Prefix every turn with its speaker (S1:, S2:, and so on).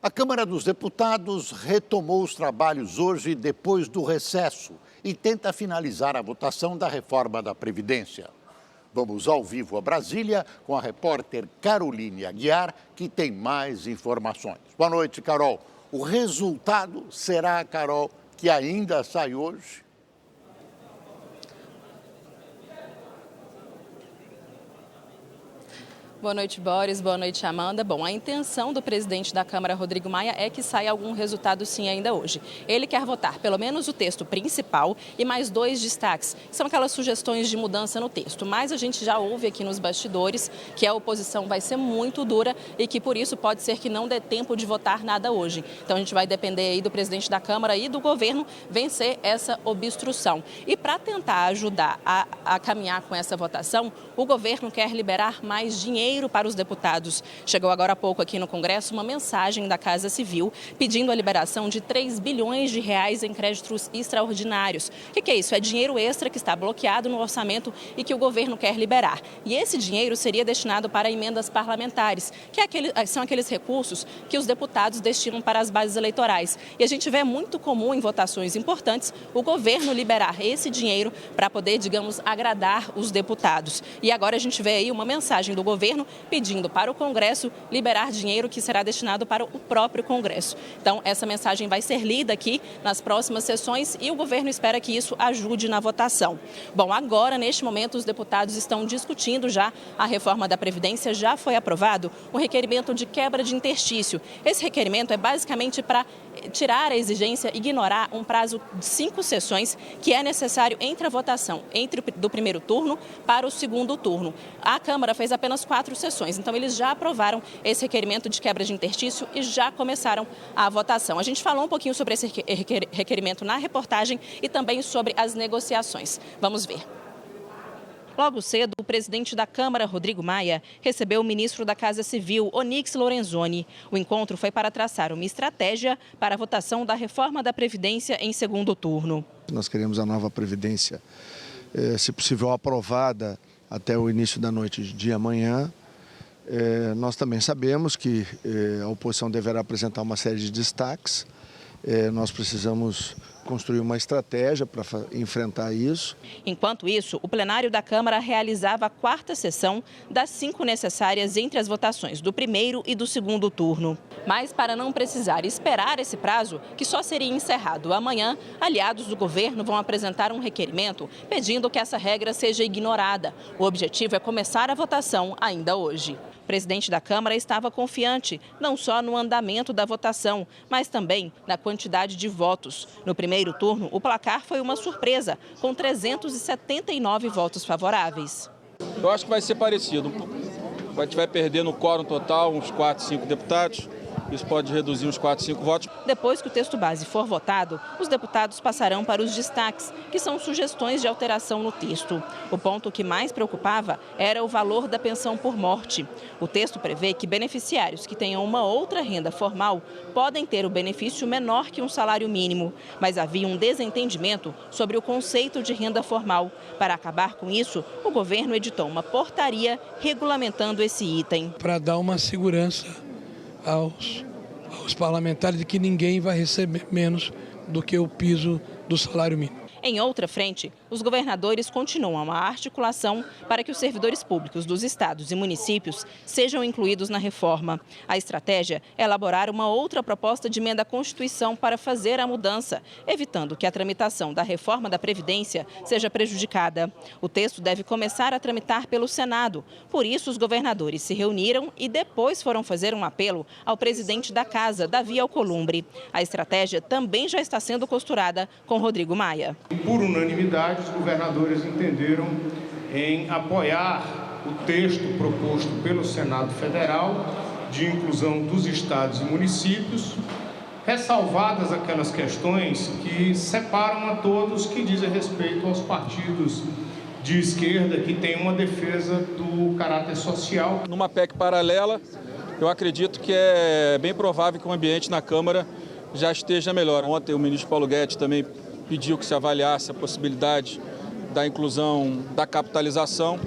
S1: A Câmara dos Deputados retomou os trabalhos hoje depois do recesso e tenta finalizar a votação da reforma da Previdência. Vamos ao vivo a Brasília com a repórter Caroline Aguiar, que tem mais informações. Boa noite, Carol. O resultado será, Carol, que ainda sai hoje?
S2: Boa noite, Boris. Boa noite, Amanda. Bom, a intenção do presidente da Câmara, Rodrigo Maia, é que saia algum resultado sim ainda hoje. Ele quer votar pelo menos o texto principal e mais 2 destaques. São aquelas sugestões de mudança no texto. Mas a gente já ouve aqui nos bastidores que a oposição vai ser muito dura e que por isso pode ser que não dê tempo de votar nada hoje. Então a gente vai depender aí do presidente da Câmara e do governo vencer essa obstrução. E para tentar ajudar a caminhar com essa votação, o governo quer liberar mais dinheiro para os deputados. Chegou agora há pouco aqui no Congresso uma mensagem da Casa Civil pedindo a liberação de 3 bilhões de reais em créditos extraordinários. O que é isso? É dinheiro extra que está bloqueado no orçamento e que o governo quer liberar. E esse dinheiro seria destinado para emendas parlamentares, que são aqueles recursos que os deputados destinam para as bases eleitorais. E a gente vê muito comum em votações importantes o governo liberar esse dinheiro para poder, digamos, agradar os deputados. E agora a gente vê aí uma mensagem do governo pedindo para o Congresso liberar dinheiro que será destinado para o próprio Congresso. Então, essa mensagem vai ser lida aqui nas próximas sessões e o governo espera que isso ajude na votação. Bom, agora, neste momento, os deputados estão discutindo já a reforma da Previdência. Já foi aprovado um requerimento de quebra de interstício. Esse requerimento é basicamente para tirar a exigência, ignorar um prazo de 5 sessões que é necessário entre a votação do primeiro turno para o segundo turno. A Câmara fez apenas 4 sessões, então eles já aprovaram esse requerimento de quebra de interstício e já começaram a votação. A gente falou um pouquinho sobre esse requerimento na reportagem e também sobre as negociações. Vamos ver. Logo cedo, o presidente da Câmara, Rodrigo Maia, recebeu o ministro da Casa Civil, Onyx Lorenzoni. O encontro foi para traçar uma estratégia para a votação da reforma da Previdência em segundo turno.
S3: Nós queremos a nova Previdência, se possível, aprovada até o início da noite de amanhã. Nós também sabemos que a oposição deverá apresentar uma série de destaques. Nós precisamos construir uma estratégia para enfrentar isso.
S2: Enquanto isso, o plenário da Câmara realizava a 4ª sessão das 5 necessárias entre as votações do primeiro e do segundo turno. Mas para não precisar esperar esse prazo, que só seria encerrado amanhã, aliados do governo vão apresentar um requerimento pedindo que essa regra seja ignorada. O objetivo é começar a votação ainda hoje. O presidente da Câmara estava confiante, não só no andamento da votação, mas também na quantidade de votos. No primeiro turno, o placar foi uma surpresa, com 379 votos favoráveis.
S4: Eu acho que vai ser parecido. A gente vai perder no quórum total uns 4, 5 deputados. Isso pode reduzir uns 4, 5 votos.
S2: Depois que o texto base for votado, os deputados passarão para os destaques, que são sugestões de alteração no texto. O ponto que mais preocupava era o valor da pensão por morte. O texto prevê que beneficiários que tenham uma outra renda formal podem ter o benefício menor que um salário mínimo. Mas havia um desentendimento sobre o conceito de renda formal. Para acabar com isso, o governo editou uma portaria regulamentando esse item.
S5: Para dar uma segurança aos parlamentares de que ninguém vai receber menos do que o piso do salário mínimo.
S2: Em outra frente, os governadores continuam a articulação para que os servidores públicos dos estados e municípios sejam incluídos na reforma. A estratégia é elaborar uma outra proposta de emenda à Constituição para fazer a mudança, evitando que a tramitação da reforma da Previdência seja prejudicada. O texto deve começar a tramitar pelo Senado. Por isso, os governadores se reuniram e depois foram fazer um apelo ao presidente da Casa, Davi Alcolumbre. A estratégia também já está sendo costurada com Rodrigo Maia.
S6: Por unanimidade, os governadores entenderam em apoiar o texto proposto pelo Senado Federal de inclusão dos estados e municípios, ressalvadas aquelas questões que separam a todos, que dizem respeito aos partidos de esquerda que têm uma defesa do caráter social.
S4: Numa PEC paralela, eu acredito que é bem provável que o ambiente na Câmara já esteja melhor. Ontem o ministro Paulo Guedes também pediu que se avaliasse a possibilidade da inclusão da capitalização.